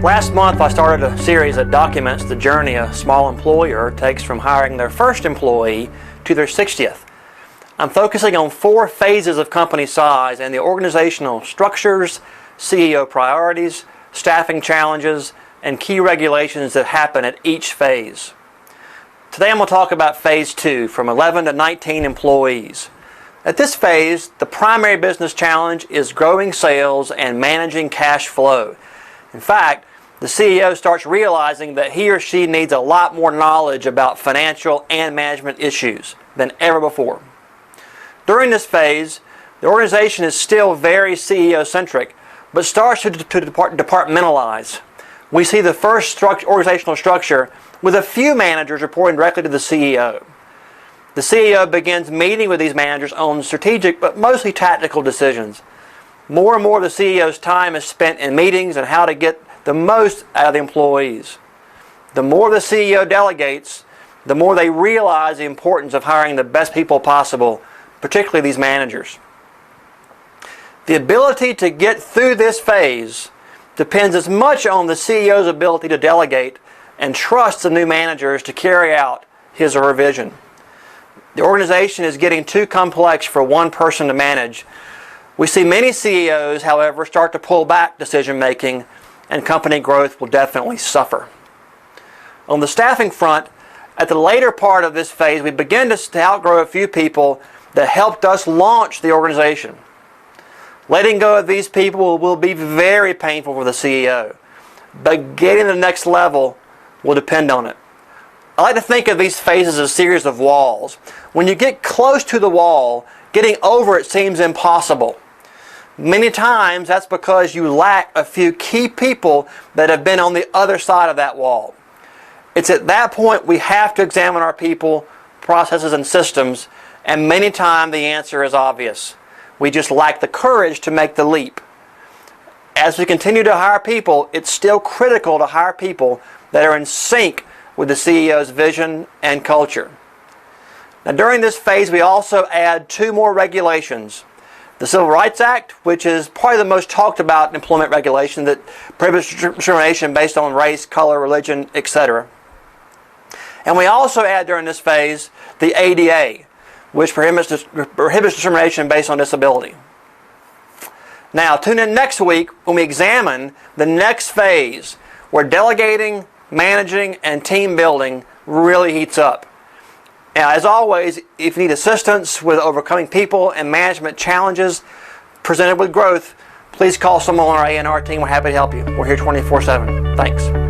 Last month I started a series that documents the journey a small employer takes from hiring their first employee to their 60th. I'm focusing on 4 phases of company size and the organizational structures, CEO priorities, staffing challenges, and key regulations that happen at each phase. Today I'm going to talk about phase 2, from 11 to 19 employees. At this phase, the primary business challenge is growing sales and managing cash flow. In fact, the CEO starts realizing that he or she needs a lot more knowledge about financial and management issues than ever before. During this phase, the organization is still very CEO-centric, but starts to departmentalize. We see the first organizational structure with a few managers reporting directly to the CEO. The CEO begins meeting with these managers on strategic but mostly tactical decisions. More and more of the CEO's time is spent in meetings and how to get the most out of the employees. The more the CEO delegates, the more they realize the importance of hiring the best people possible, particularly these managers. The ability to get through this phase depends as much on the CEO's ability to delegate and trust the new managers to carry out his or her vision. The organization is getting too complex for one person to manage. We see many CEOs, however, start to pull back decision making, and company growth will definitely suffer. On the staffing front, at the later part of this phase, we begin to outgrow a few people that helped us launch the organization. Letting go of these people will be very painful for the CEO, but getting to the next level will depend on it. I like to think of these phases as a series of walls. When you get close to the wall, getting over it seems impossible. Many times that's because you lack a few key people that have been on the other side of that wall. It's at that point we have to examine our people, processes, and systems, and many times the answer is obvious. We just lack the courage to make the leap. As we continue to hire people, it's still critical to hire people that are in sync with the CEO's vision and culture. Now, during this phase, we also add 2 more regulations. The Civil Rights Act, which is probably the most talked about employment regulation that prohibits discrimination based on race, color, religion, etc. And we also add during this phase the ADA, which prohibits discrimination based on disability. Now, tune in next week when we examine the next phase where delegating, managing, and team building really heats up. Now, as always, if you need assistance with overcoming people and management challenges presented with growth, please call someone on our A&R team. We're happy to help you. We're here 24/7. Thanks.